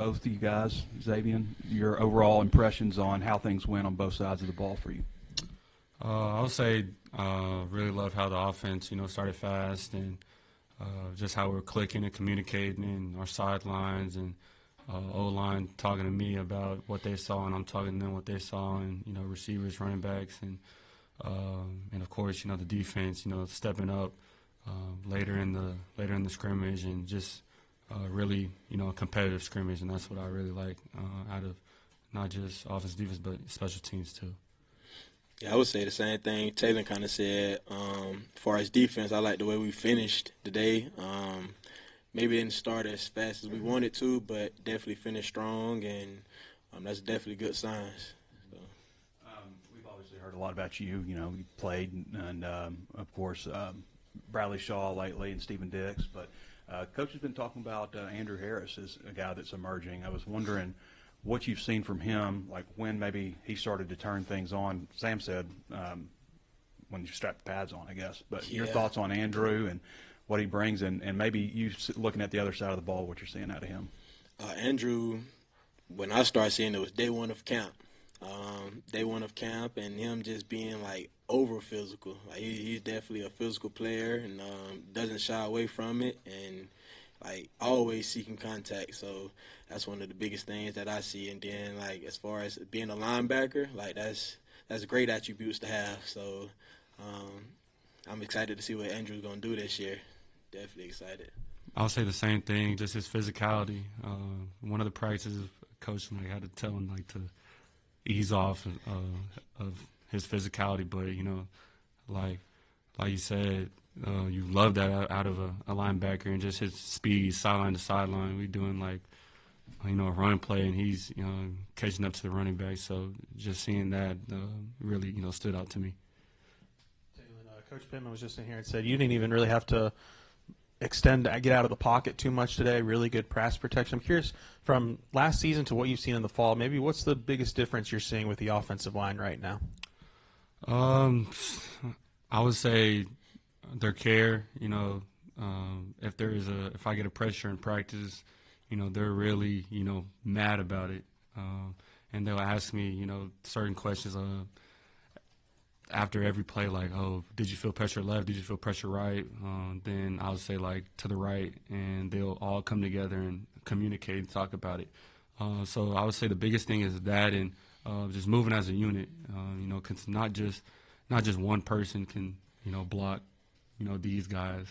both of you guys, Xavian, your overall impressions on how things went on both sides of the ball for you. I would say really love how the offense, started fast and just how we're clicking and communicating in our sidelines and O-line talking to me about what they saw and I'm talking to them what they saw and, receivers, running backs, and of course, the defense, stepping up later in the scrimmage and just really, a competitive scrimmage, and that's what I really like out of not just offense, defense, but special teams too. Yeah, I would say the same thing Taylen kind of said. As far as defense, I like the way we finished today. Maybe didn't start as fast as we wanted to, but definitely finished strong, and that's definitely good signs. So. We've obviously heard a lot about you. You played, and of course, Bradley Shaw lately and Stephen Dix. But Coach has been talking about Andrew Harris as a guy that's emerging. I was wondering what you've seen from him, like when maybe he started to turn things on. Sam said when you strap the pads on, I guess. But your thoughts on Andrew and what he brings, and maybe you looking at the other side of the ball, what you're seeing out of him. Andrew, when I started seeing it was day one of camp. And him just being like over physical. Like he's definitely a physical player and doesn't shy away from it, and like always seeking contact. So that's one of the biggest things that I see. And then like as far as being a linebacker, like that's great attributes to have. So I'm excited to see what Andrew's gonna do this year. Definitely excited. I'll say the same thing, just his physicality. One of the practices, Coach had to tell him to ease off of his physicality, but like you said, you love that out of a linebacker and just his speed, sideline to sideline. We doing a run play, and he's catching up to the running back. So just seeing that really stood out to me. Coach Pittman was just in here and said you didn't even really have to get out of the pocket too much today. Really good pass protection. I'm curious, from last season to what you've seen in the fall, maybe what's the biggest difference you're seeing with the offensive line right now? I would say their care. If I get a pressure in practice, they're really mad about it, and they'll ask me certain questions after every play, like, oh, did you feel pressure left? Did you feel pressure right? Then I'll say, to the right, and they'll all come together and communicate and talk about it. So I would say the biggest thing is that, and just moving as a unit, cause not just one person can, block, these guys.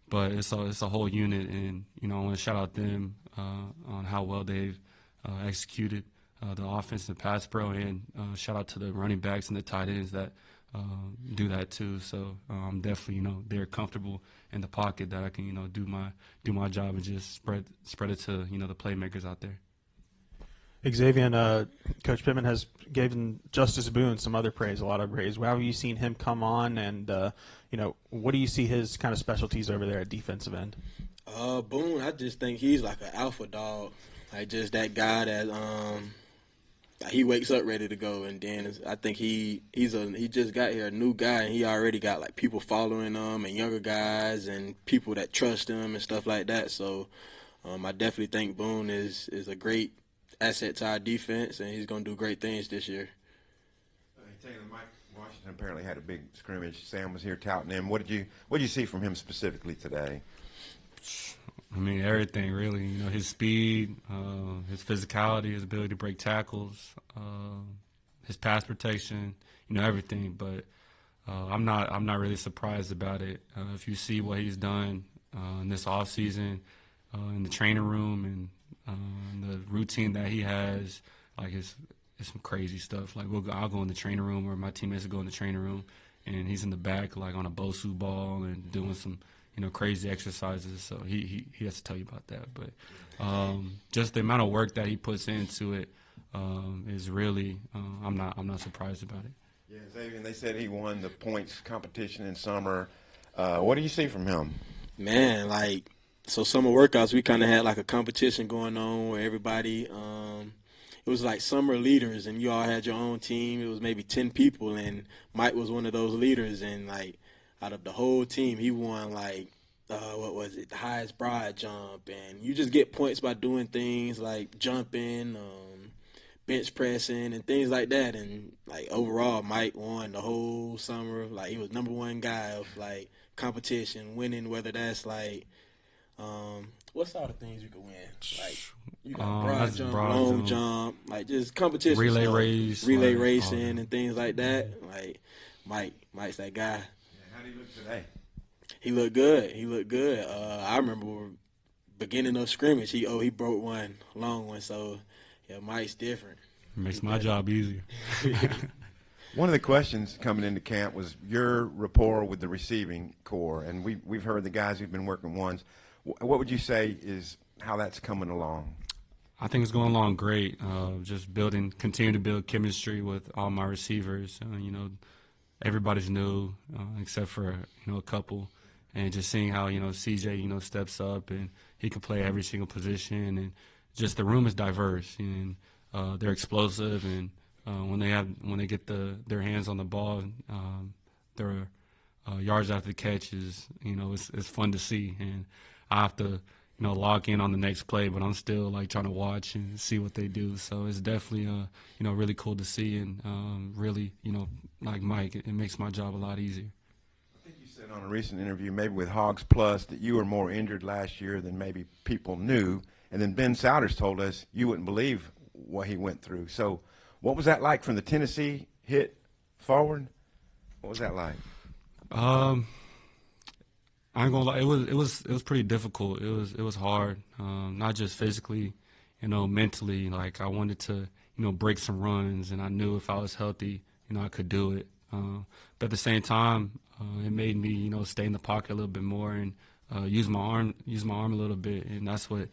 But it's a whole unit, and, I want to shout out them on how well they've executed the offense and pass pro, and shout out to the running backs and the tight ends that do that too. So I'm definitely, they're comfortable in the pocket that I can, do my job and just spread it to, the playmakers out there. Xavian, Coach Pittman has given Justice Boone some other praise, a lot of praise. How have you seen him come on, and what do you see his kind of specialties over there at defensive end? Boone, I just think he's like an alpha dog, like just that guy that he wakes up ready to go, and then I think he just got here, a new guy, and he already got like people following him and younger guys and people that trust him and stuff like that. So I definitely think Boone is a great asset to our defense, and he's going to do great things this year. Taylen, Mike Washington apparently had a big scrimmage. Sam was here touting him. What did you see from him specifically today? I mean, everything really. His speed, his physicality, his ability to break tackles, his pass protection, everything. But I'm not really surprised about it. If you see what he's done in this offseason, in the training room, and the routine that he has, it's some crazy stuff. I'll go in the training room, or my teammates will go in the training room, and he's in the back on a Bosu ball and doing some crazy exercises. So he has to tell you about that. But just the amount of work that he puts into it is really I'm not surprised about it. Yeah, Xavian, they said he won the points competition in summer. What do you see from him? Man, so summer workouts, we kind of had a competition going on where everybody, it was like summer leaders, and you all had your own team. It was maybe 10 people, and Mike was one of those leaders, and out of the whole team, he won what was it, the highest broad jump, and you just get points by doing things like jumping, bench pressing, and things like that. And like overall, Mike won the whole summer. Like he was #1 guy of like competition, winning, whether that's like what's all the things you can win? Like you got broad jump, long jump, like just competition, relay stuff, race, relay like, racing, and things like that. Like Mike's that guy. How do you look today? He looked good. He looked good. I remember beginning of scrimmage, he broke one, long one. So yeah, Mike's different. Makes my job easier. One of the questions coming into camp was your rapport with the receiving core, and we've heard the guys who've been working ones. What would you say is how that's coming along? I think it's going along great. Just continue to build chemistry with all my receivers. Everybody's new except for a couple, and just seeing how CJ steps up and he can play every single position, and just the room is diverse and they're explosive, and when they get their hands on the ball, their yards after the catch is it's fun to see, and I have to log in on the next play, but I'm still like trying to watch and see what they do. So it's definitely really cool to see, and really like Mike, it makes my job a lot easier. I think you said on a recent interview, maybe with Hogs Plus, that you were more injured last year than maybe people knew, and then Ben Souders told us you wouldn't believe what he went through. So what was that like from the Tennessee hit forward? What was that like? I ain't gonna lie, it was pretty difficult. It was hard, not just physically, mentally. Like I wanted to, break some runs, and I knew if I was healthy, I could do it. But at the same time, it made me, stay in the pocket a little bit more and use my arm a little bit, and that's what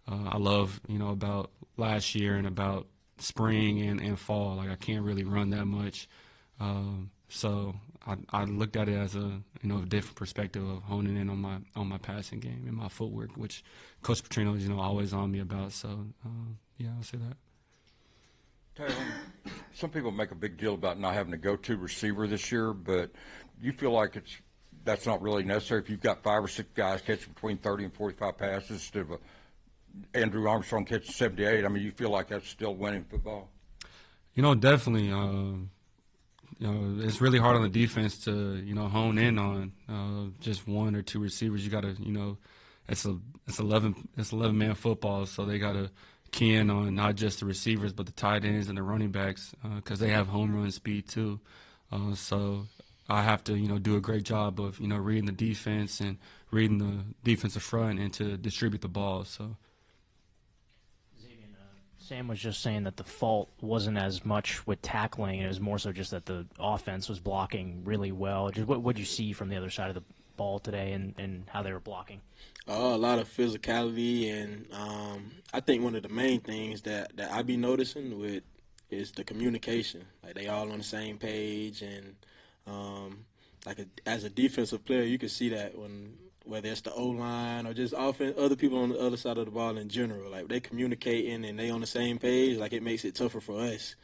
I love, about last year and about spring and fall. Like I can't really run that much, so I looked at it as a different perspective of honing in on my passing game and my footwork, which Coach Petrino is always on me about. So yeah, I'll say that. Taylen, some people make a big deal about not having a go-to receiver this year, but you feel like that's not really necessary if you've got 5 or 6 guys catching between 30 and 45 passes instead of Andrew Armstrong catching 78. I mean, you feel like that's still winning football? Definitely. It's really hard on the defense to hone in on just 1 or 2 receivers. You got to it's 11-man football, so they got to key in on not just the receivers but the tight ends and the running backs because they have home run speed too. So I have to do a great job of reading the defense and reading the defensive front and to distribute the ball. So. Sam was just saying that the fault wasn't as much with tackling, it was more so just that the offense was blocking really well. Just what did you see from the other side of the ball today and how they were blocking? A lot of physicality, and I think one of the main things that I be noticing with is the communication. Like they all on the same page, and as a defensive player, you can see that whether it's the O-line or just other people on the other side of the ball in general. Like, they communicating and they on the same page, like, it makes it tougher for us.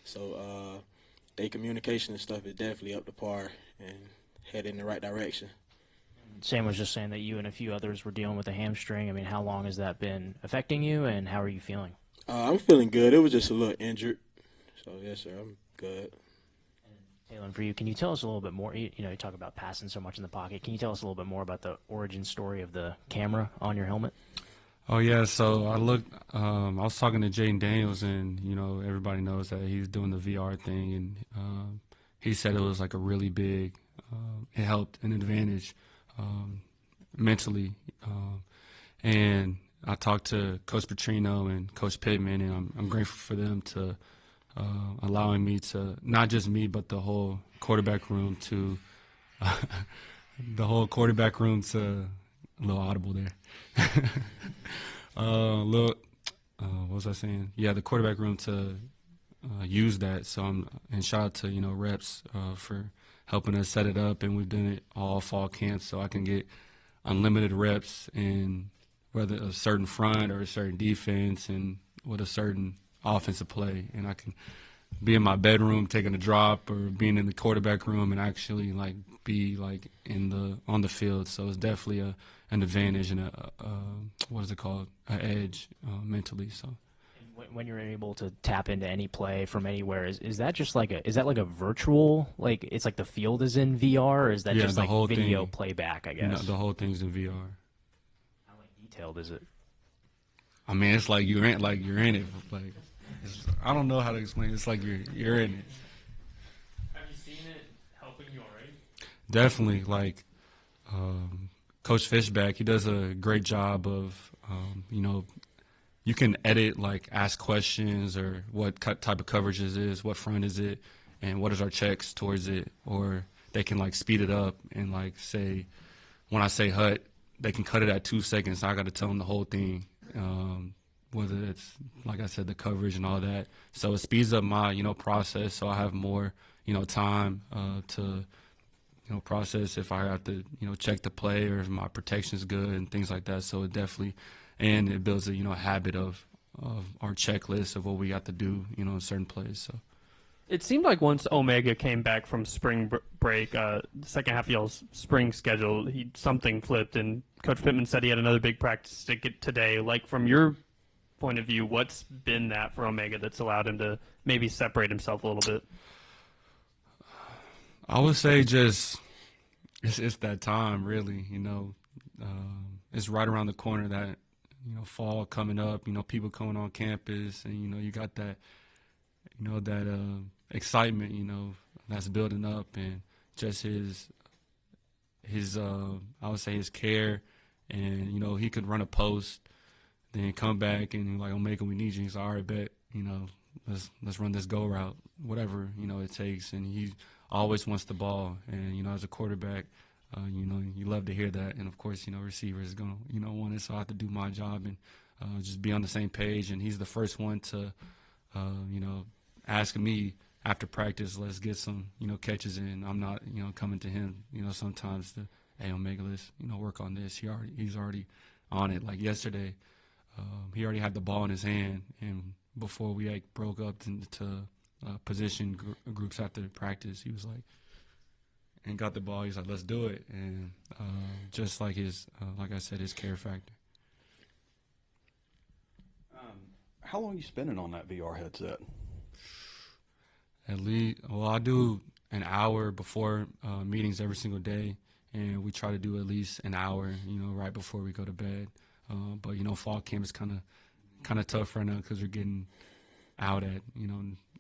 So, their communication and stuff is definitely up to par and headed in the right direction. Sam was just saying that you and a few others were dealing with a hamstring. I mean, how long has that been affecting you, and how are you feeling? I'm feeling good. It was just a little injured. So, yes, sir, I'm good. Taylen, for you, can you tell us a little bit more? You talk about passing so much in the pocket. Can you tell us a little bit more about the origin story of the camera on your helmet? Oh, yeah. So I was talking to Jaden Daniels, and, everybody knows that he's doing the VR thing. And he said it was like a really big, it helped an advantage mentally. And I talked to Coach Petrino and Coach Pittman, and I'm grateful for them to allowing me to, not just me, but the whole quarterback room to, a little audible there. What was I saying? Yeah, the quarterback room to use that. So and shout out to, Reps for helping us set it up, and we've done it all fall camp so I can get unlimited reps in whether a certain front or a certain defense and with a certain offensive play, and I can be in my bedroom taking a drop or being in the quarterback room and actually like be like on the field. So it's definitely an advantage and what is it called? An edge mentally. So. When you're able to tap into any play from anywhere, is that just like is that like a virtual, like it's like the field is in VR, or is that just the like whole video thing, playback, I guess? No, the whole thing's in VR. How like detailed is it? I mean, it's like you're in it. Like I don't know how to explain it. It's like you're in it. Have you seen it helping you already? Definitely, like Coach Fishback, he does a great job of you can edit, like ask questions or what type of coverage it is, what front is it, and what is our checks towards it. Or they can like speed it up and like say, when I say hut, they can cut it at 2 seconds. So I got to tell them the whole thing, whether it's, like I said, the coverage and all that. So it speeds up my, process. So I have more, time to, process if I have to, check the play or if my protection's good and things like that. So it definitely, and it builds a, habit of our checklist of what we got to do, in certain plays. So It seemed like once Omega came back from spring break, the second half of y'all's spring schedule, something flipped, and Coach Pittman said he had another big practice to get today. Like, from your point of view, what's been that for Omega that's allowed him to maybe separate himself a little bit? I would say just it's that time, really. It's right around the corner that fall coming up. People coming on campus, and you got that that excitement. That's building up, and just his I would say his care, and he could run a post, then come back and like, Omega, we need you. He's like, all right, bet. Let's run this go route, whatever it takes, and he always wants the ball. And as a quarterback, you love to hear that. And of course, receivers gonna want it, so I have to do my job and just be on the same page. And he's the first one to ask me after practice, let's get some catches in. I'm not coming to him sometimes to, hey, Omega, let's work on this. He's already on it. Like yesterday, he already had the ball in his hand, and before we broke up into position groups after practice, he was like, and got the ball. He's like, let's do it. And just like like I said, his care factor. How long are you spending on that VR headset? At least, I do an hour before meetings every single day, and we try to do at least an hour, right before we go to bed. But fall camp is kind of tough right now because we're getting out at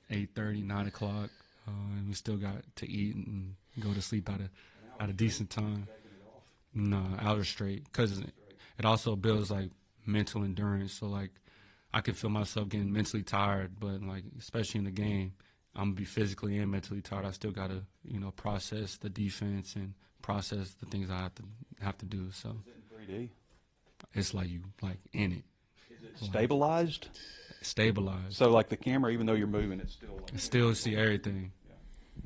8:30, 9 o'clock, and we still got to eat and go to sleep at a decent time. No, outer straight, because it also builds like mental endurance. So like I can feel myself getting mentally tired, but like especially in the game, I'm gonna be physically and mentally tired. I still gotta process the defense and process the things I have to do. So is it in 3D? It's like you in it. Is it stabilized? Stabilized. So like the camera, even though you're moving, it's still like, still see everything. Yeah.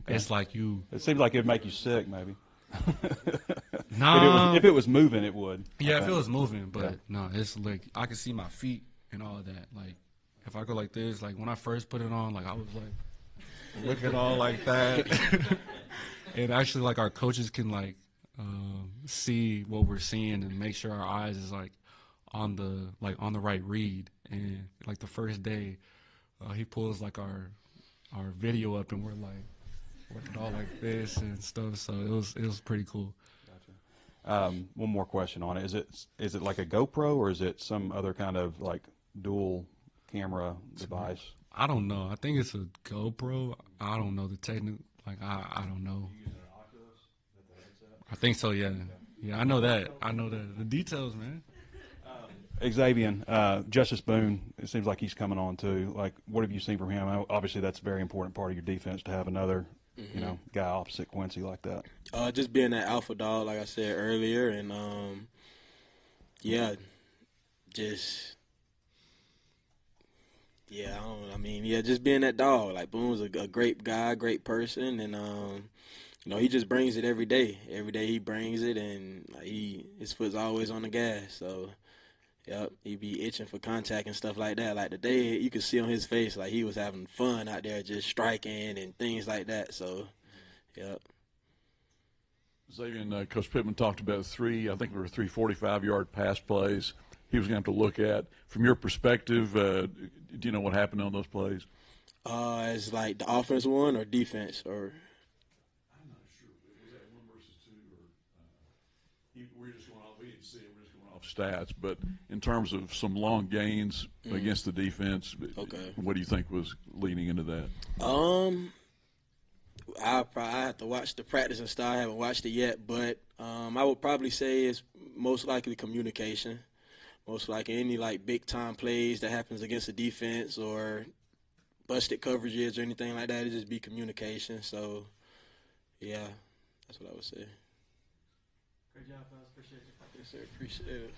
Okay. It's like you. It seems like it'd make you sick, maybe. No. If it was moving, it would. Yeah, if it was moving, but no, it's like I can see my feet and all of that. Like if I go like this, like when I first put it on, like I was like looking all like that. And actually, like our coaches can like see what we're seeing and make sure our eyes is like on the right read. And like the first day, he pulls like our video up, and we're like looking all like this and stuff. So it was pretty cool. Gotcha. One more question on it: is it like a GoPro, or is it some other kind of like dual camera device? I don't know. I think it's a GoPro. I don't know the technical. Like I don't know. I think so. Yeah. Yeah. I know that. The details, man. Xavian, Justice Boone, it seems like he's coming on too. Like, what have you seen from him? Obviously, that's a very important part of your defense to have another, guy opposite Quincy like that. Just being that alpha dog, like I said earlier, and just being that dog. Like Boone's a great guy, great person, and he just brings it every day. Every day he brings it, and like his foot's always on the gas. So. Yep, he be itching for contact and stuff like that. Like today, you could see on his face like he was having fun out there, just striking and things like that. So, yep. Xavian, Coach Pittman talked about I think there were 3 45-yard pass plays he was going to have to look at. From your perspective, do you know what happened on those plays? As like the offense won or defense or? I'm not sure. Was that 1 versus 2 or we're just going off? We didn't see it. We're just going off stats. But in terms of some long gains against the defense, Okay. What do you think was leading into that? I have to watch the practice and stuff. I haven't watched it yet, but I would probably say it's most likely communication. Most likely any like big time plays that happens against the defense or busted coverages or anything like that, it just be communication. So, yeah, that's what I would say. Great job, fellas. Appreciate you. Yes, sir. Appreciate it.